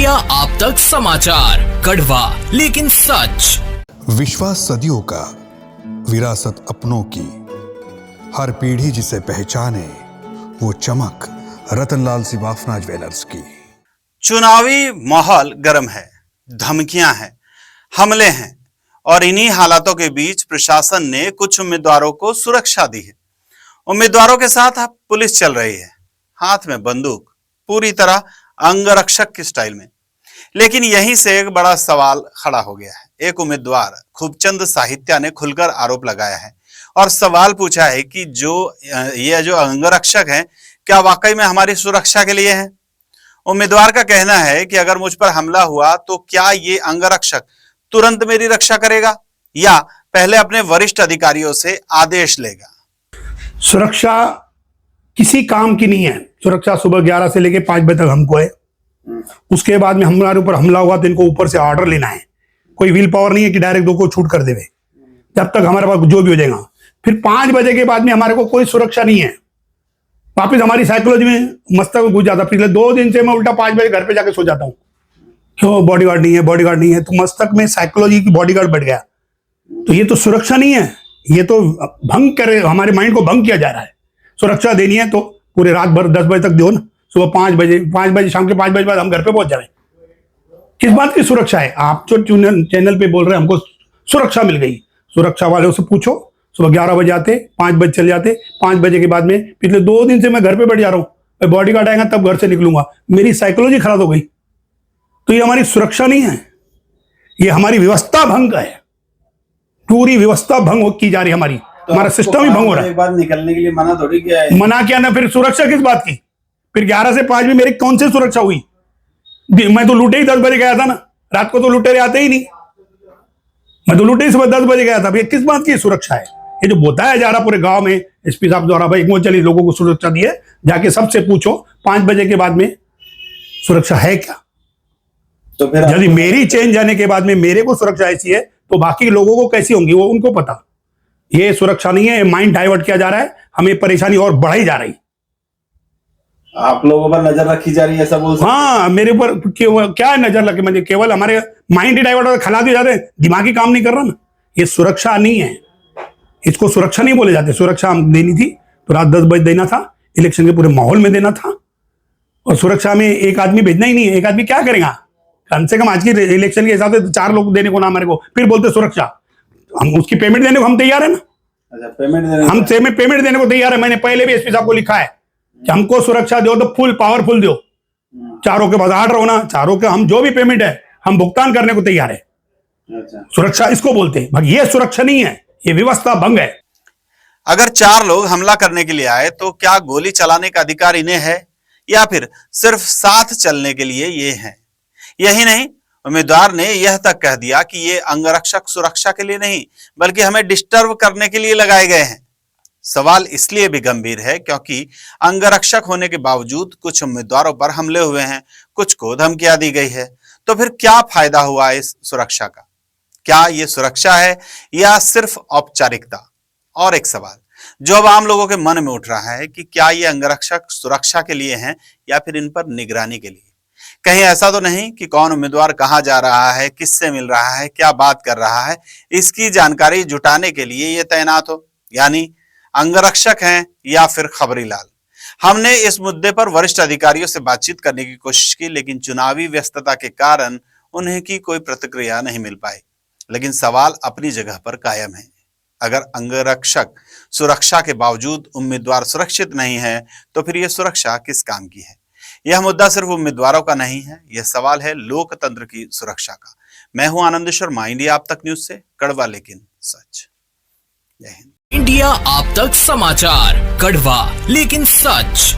India आप तक समाचार, कड़वा लेकिन सच। विश्वास सदियों का, विरासत अपनों की, हर पीढ़ी जिसे पहचाने वो चमक रतनलाल सिवाफना ज्वेलर्स की। चुनावी माहौल गर्म है, धमकियां हैं, हमले हैं और इन्हीं हालातों के बीच प्रशासन ने कुछ उम्मीदवारों को सुरक्षा दी है। उम्मीदवारों के साथ अब पुलिस चल रही है, हाथ में बंदूक, पूरी तरह अंगरक्षक की स्टाइल में। लेकिन यहीं से एक बड़ा सवाल खड़ा हो गया है। एक उम्मीदवार खूबचंद साहित्या ने खुलकर आरोप लगाया है और सवाल पूछा है कि ये जो अंगरक्षक हैं, क्या वाकई में हमारी सुरक्षा के लिए हैं? उम्मीदवार का कहना है कि अगर मुझ पर हमला हुआ तो क्या ये अंगरक्षक तुरंत मेरी रक्षा करेगा या पहले अपने वरिष्ठ अधिकारियों से आदेश लेगा? सुरक्षा किसी काम की नहीं है। सुरक्षा सुबह 11 से लेके 5 बजे तक हमको है। उसके बाद में हमारे ऊपर हमला हुआ तो इनको ऊपर से ऑर्डर लेना है। कोई व्हील पावर नहीं है कि डायरेक्ट दो को छूट कर देवे। जब तक हमारे पास जो भी हो जाएगा, फिर 5 बजे के बाद में हमारे को कोई सुरक्षा नहीं है। वापिस हमारी साइकोलॉजी में मस्तक घुस जाता। पिछले 2 दिन से मैं उल्टा 5 बजे घर पे जाके सो जाता हूँ। क्यों? बॉडीगार्ड नहीं है, बॉडीगार्ड नहीं है। तो मस्तक में साइकोलॉजी की बॉडीगार्ड बढ़ गया। तो ये तो सुरक्षा नहीं है, ये तो भंग करे, हमारे माइंड को भंग किया जा रहा है। सुरक्षा देनी है तो पूरे रात भर 10 बजे तक दो ना। सुबह 5 बजे शाम के 5 बजे बाद हम घर पे पहुंच जाए। किस बात की सुरक्षा है? आप जो चैनल पे बोल रहे हैं हमको सुरक्षा मिल गई, सुरक्षा वालों से पूछो। सुबह 11 बजे आते, 5 बजे चले जाते। 5 बजे के बाद में पिछले 2 दिन से मैं घर पे बैठ जा रहा हूँ। मैं बॉडीगार्ड आएगा तब घर से निकलूंगा। मेरी साइकोलॉजी खराब हो गई। तो ये हमारी सुरक्षा नहीं है, ये हमारी व्यवस्था भंग है। पूरी व्यवस्था भंग की जा रही है हमारी। तो हमारा सिस्टम ही भंग हो रहा है। एक बार निकलने के लिए मना थोड़ी किया है। मना किया ना, फिर सुरक्षा किस बात की? फिर 11 से 5 में मेरी कौन सी सुरक्षा हुई? मैं तो लूटे ही 10 बजे गया था ना। रात को तो लुटेरे आते ही नहीं। मैं तो लूटे ही सुबह 10 बजे गया था। ये किस बात की सुरक्षा है? ये जो बताया जा रहा पूरे गांव में एसपी साहब द्वारा, भाई वो चलिए लोगों को सुरक्षा दी है, जाके सबसे पूछो 5 बजे के बाद में सुरक्षा है क्या? तो फिर यदि मेरी चेंज जाने के बाद में मेरे को सुरक्षा ऐसी है तो बाकी लोगों को कैसी होंगी वो उनको पता। ये सुरक्षा नहीं है, माइंड डाइवर्ट किया जा रहा है, हमें परेशानी और बढ़ाई जा रही। आप लोगों पर नजर रखी जा रही है, सब बोल सकते हैं। हाँ, मेरे ऊपर क्या नजर रखी? मुझे केवल हमारे माइंड ही डाइवर्ट खिला दिए जा रहे हैं, दिमागी काम नहीं कर रहा ना। ये सुरक्षा नहीं है, इसको सुरक्षा नहीं बोले जाते। सुरक्षा हम देनी थी तो रात 10 बजे देना था, इलेक्शन के पूरे माहौल में देना था। और सुरक्षा में एक आदमी भेजना ही नहीं है। एक आदमी क्या करेगा? कम से कम आज की इलेक्शन के हिसाब से 4 लोग देने को ना हमारे को, फिर बोलते सुरक्षा। हम उसकी पेमेंट देने को हम तैयार है ना। अच्छा, पेमेंट देने हम पेमेंट देने को तैयार है। मैंने पहले भी एसपी साहब को लिखा है कि हमको सुरक्षा दो तो फुल पावरफुल दो। चारों के पास ऑर्डर होना, चारों के हम जो भी पेमेंट है हम भुगतान करने को तैयार है। अच्छा, सुरक्षा इसको बोलते हैं। भाई ये सुरक्षा नहीं है, ये व्यवस्था भंग है। अगर 4 लोग हमला करने के लिए आए तो क्या गोली चलाने का अधिकार इन्हें है या फिर सिर्फ साथ चलने के लिए ये है? यही नहीं, उम्मीदवार ने यह तक कह दिया कि ये अंगरक्षक सुरक्षा के लिए नहीं बल्कि हमें डिस्टर्ब करने के लिए लगाए गए हैं। सवाल इसलिए भी गंभीर है क्योंकि अंगरक्षक होने के बावजूद कुछ उम्मीदवारों पर हमले हुए हैं, कुछ को धमकियां दी गई है। तो फिर क्या फायदा हुआ इस सुरक्षा का? क्या ये सुरक्षा है या सिर्फ औपचारिकता? और एक सवाल जो अब आम लोगों के मन में उठ रहा है कि क्या ये अंगरक्षक सुरक्षा के लिए हैं या फिर इन पर निगरानी के लिए? कहीं ऐसा तो नहीं कि कौन उम्मीदवार कहां जा रहा है, किससे मिल रहा है, क्या बात कर रहा है, इसकी जानकारी जुटाने के लिए ये तैनात हो, यानी अंगरक्षक हैं या फिर खबरी लाल? हमने इस मुद्दे पर वरिष्ठ अधिकारियों से बातचीत करने की कोशिश की, लेकिन चुनावी व्यस्तता के कारण उन्हें की कोई प्रतिक्रिया नहीं मिल पाई। लेकिन सवाल अपनी जगह पर कायम है। अगर अंगरक्षक सुरक्षा के बावजूद उम्मीदवार सुरक्षित नहीं है तो फिर यह सुरक्षा किस काम की है? यह मुद्दा सिर्फ उम्मीदवारों का नहीं है, यह सवाल है लोकतंत्र की सुरक्षा का। मैं हूं आनंद शर्मा, इंडिया आप तक न्यूज से, कड़वा लेकिन सच। जय हिंद। इंडिया आप तक समाचार, कड़वा लेकिन सच।